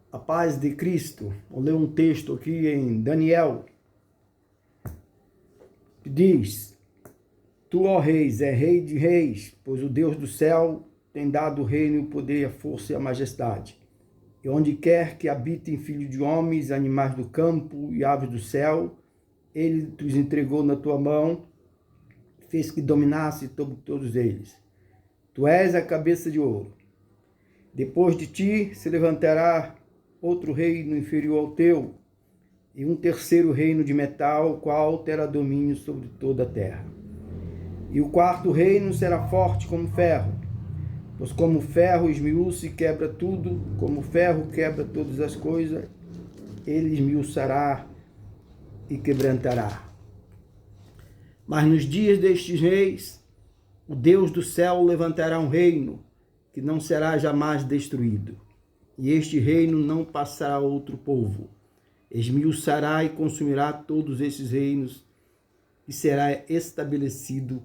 A paz de Cristo. Vou ler um texto aqui em Daniel, que diz: Tu, ó reis, é rei de reis, pois o Deus do céu tem dado o reino, o poder, a força e a majestade. E onde quer que habitem filhos de homens, animais do campo e aves do céu, ele os entregou na tua mão, fez que dominasse sobre todos eles. Tu és a cabeça de ouro. Depois de ti se levantará outro reino inferior ao teu, e um terceiro reino de metal, o qual terá domínio sobre toda a terra. E o quarto reino será forte como ferro, pois como o ferro esmiuça e quebra tudo, como o ferro quebra todas as coisas, ele esmiuçará e quebrantará. Mas nos dias destes reis, o Deus do céu levantará um reino que não será jamais destruído. E este reino não passará a outro povo. Esmiuçará e consumirá todos esses reinos e será estabelecido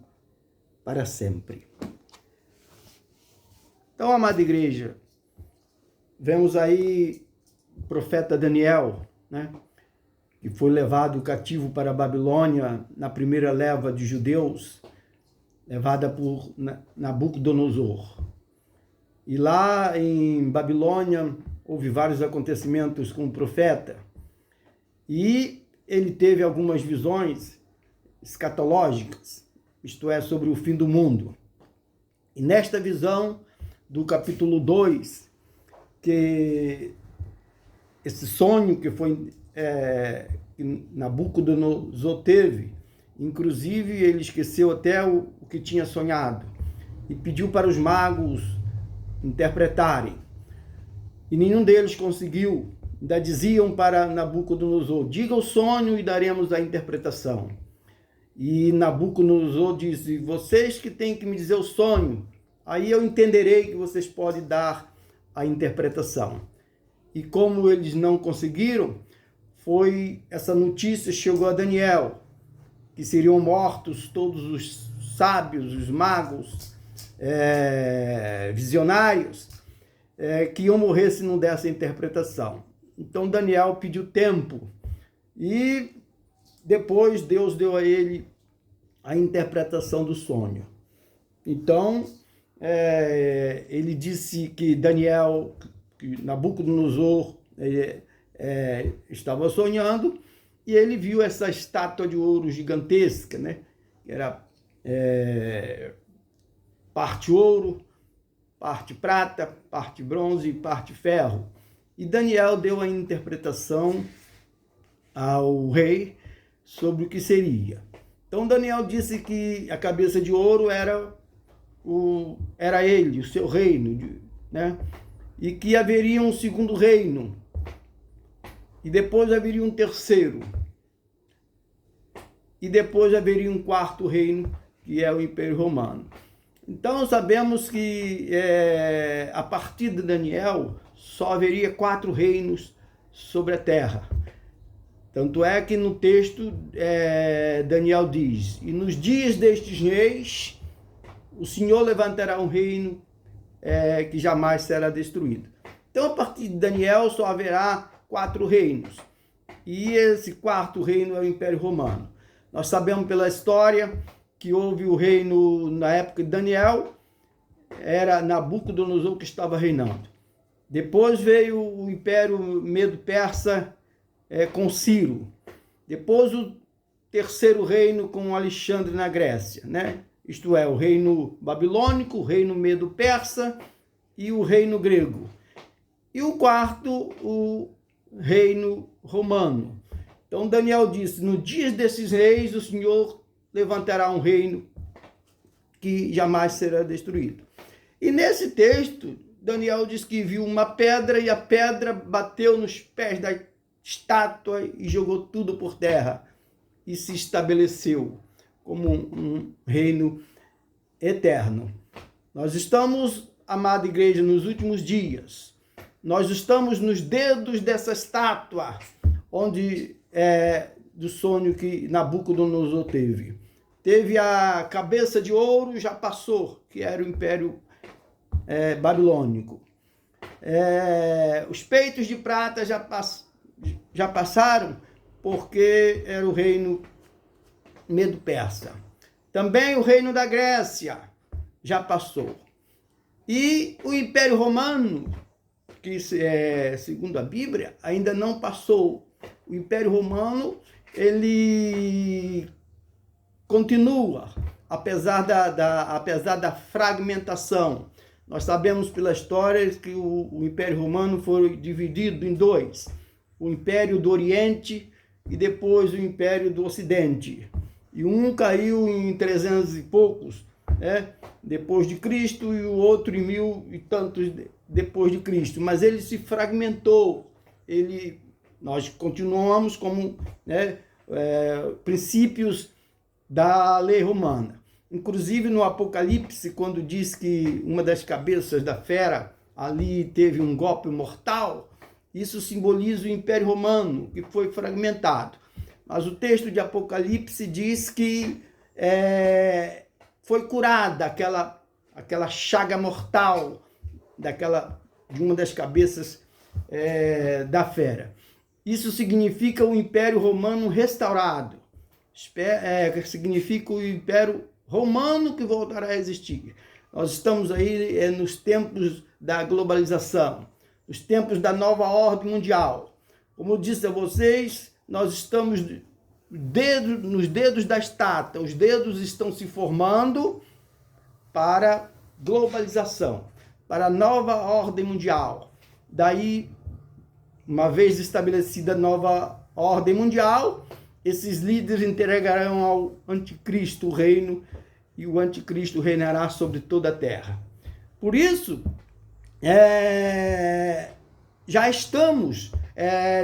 para sempre. Então, amada igreja, vemos aí o profeta Daniel, que foi levado cativo para a Babilônia na primeira leva de judeus, levada por Nabucodonosor. E lá em Babilônia houve vários acontecimentos com o profeta, e ele teve algumas visões escatológicas, isto é, sobre o fim do mundo. E nesta visão do capítulo 2, que esse sonho que que Nabucodonosor teve, inclusive ele esqueceu até o que tinha sonhado e pediu para os magos interpretarem. E nenhum deles conseguiu. Ainda diziam para Nabucodonosor: diga o sonho e daremos a interpretação. E Nabucodonosor disse: vocês que têm que me dizer o sonho, aí eu entenderei que vocês podem dar a interpretação. E como eles não conseguiram, essa notícia chegou a Daniel, que seriam mortos todos os sábios, os magos, visionários, que iam morrer se não desse a interpretação. Então Daniel pediu tempo e depois Deus deu a ele a interpretação do sonho. Então ele disse que que Nabucodonosor estava sonhando, e ele viu essa estátua de ouro gigantesca, que era parte ouro, parte prata, parte bronze e parte ferro. E Daniel deu a interpretação ao rei sobre o que seria. Então Daniel disse que a cabeça de ouro era ele, o seu reino, e que haveria um segundo reino, e depois haveria um terceiro, e depois haveria um quarto reino, que é o Império Romano. Então sabemos que a partir de Daniel só haveria 4 reinos sobre a terra. Tanto é que no texto Daniel diz: e nos dias destes reis o Senhor levantará um reino que jamais será destruído. Então, a partir de Daniel só haverá 4 reinos. E esse quarto reino é o Império Romano. Nós sabemos pela história que houve o reino na época de Daniel, era Nabucodonosor que estava reinando. Depois veio o Império Medo-Persa com Ciro. Depois o terceiro reino com Alexandre na Grécia, Isto é, o reino babilônico, o reino medo-persa e o reino grego. E o quarto, o reino romano. Então Daniel disse: no dias desses reis o Senhor levantará um reino que jamais será destruído. E nesse texto, Daniel diz que viu uma pedra, e a pedra bateu nos pés da estátua e jogou tudo por terra, e se estabeleceu como um reino eterno. Nós estamos, amada igreja, nos últimos dias. Nós estamos nos dedos dessa estátua, onde do sonho que Nabucodonosor teve. Teve a cabeça de ouro, já passou, que era o Império Babilônico. Os peitos de prata já passaram, porque era o reino Medo-Persa. Também o reino da Grécia já passou. E o Império Romano, que segundo a Bíblia, ainda não passou. O Império Romano, ele continua, apesar da fragmentação. Nós sabemos pela história que o Império Romano foi dividido em dois. O Império do Oriente e depois o Império do Ocidente. E um caiu em 300 e poucos, depois de Cristo, e o outro em 1000 e tantos depois de Cristo. Mas ele se fragmentou. Nós continuamos como princípios da lei romana. Inclusive no Apocalipse, quando diz que uma das cabeças da fera ali teve um golpe mortal, isso simboliza o Império Romano, que foi fragmentado. Mas o texto de Apocalipse diz que foi curada aquela chaga mortal de uma das cabeças da fera. Isso significa o Império Romano restaurado. Significa o Império Romano que voltará a existir. Nós estamos aí nos tempos da globalização, nos tempos da nova ordem mundial. Como eu disse a vocês, nós estamos nos dedos da estátua. Os dedos estão se formando para globalização, para a nova ordem mundial. Daí, uma vez estabelecida a nova ordem mundial, esses líderes entregarão ao anticristo o reino, e o anticristo reinará sobre toda a terra. Por isso, já estamos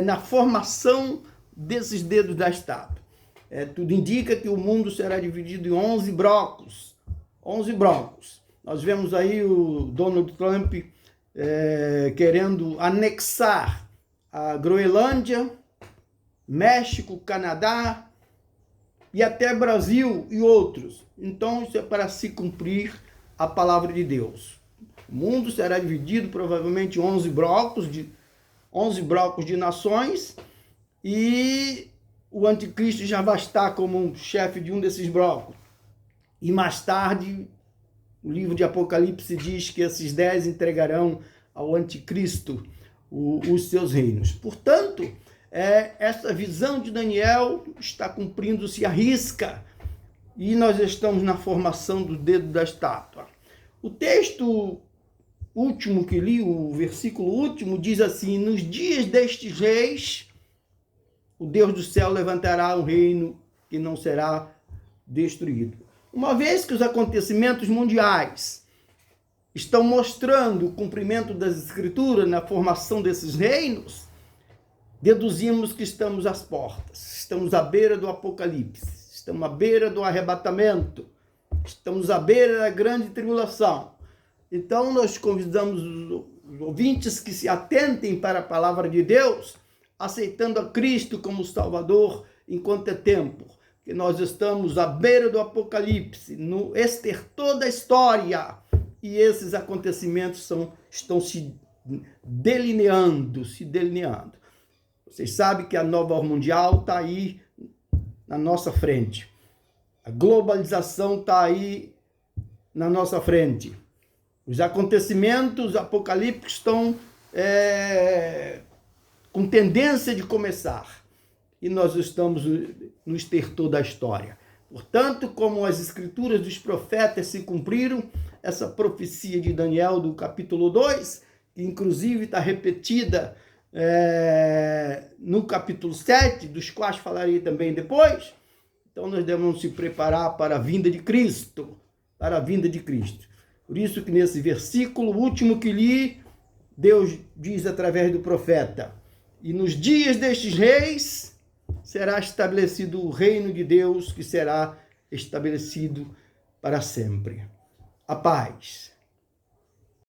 na formação desses dedos da estátua. Tudo indica que o mundo será dividido em 11 blocos. 11 blocos. Nós vemos aí o Donald Trump querendo anexar a Groenlândia, México, Canadá e até Brasil e outros. Então isso é para se cumprir a palavra de Deus. O mundo será dividido provavelmente em 11 blocos de nações, e o anticristo já vai estar como um chefe de um desses blocos. E mais tarde, o livro de Apocalipse diz que esses 10 entregarão ao anticristo os seus reinos. Portanto, essa visão de Daniel está cumprindo-se à risca, e nós estamos na formação do dedo da estátua. O texto último que li, o versículo último, diz assim: nos dias destes reis, o Deus do céu levantará um reino que não será destruído. Uma vez que os acontecimentos mundiais estão mostrando o cumprimento das Escrituras na formação desses reinos, deduzimos que estamos às portas, estamos à beira do Apocalipse, estamos à beira do arrebatamento, estamos à beira da grande tribulação. Então nós convidamos os ouvintes que se atentem para a palavra de Deus, aceitando a Cristo como Salvador enquanto é tempo, que nós estamos à beira do Apocalipse, no estertor da história, e esses acontecimentos estão se delineando. Vocês sabem que a nova ordem mundial está aí na nossa frente. A globalização está aí na nossa frente. Os acontecimentos apocalípticos estão com tendência de começar. E nós estamos no estertor da história. Portanto, como as escrituras dos profetas se cumpriram, essa profecia de Daniel do capítulo 2, que inclusive está repetida no capítulo 7, dos quais falarei também depois. Então nós devemos se preparar para a vinda de Cristo, Por isso que nesse versículo último que li, Deus diz através do profeta: e nos dias destes reis será estabelecido o reino de Deus, que será estabelecido para sempre. A paz.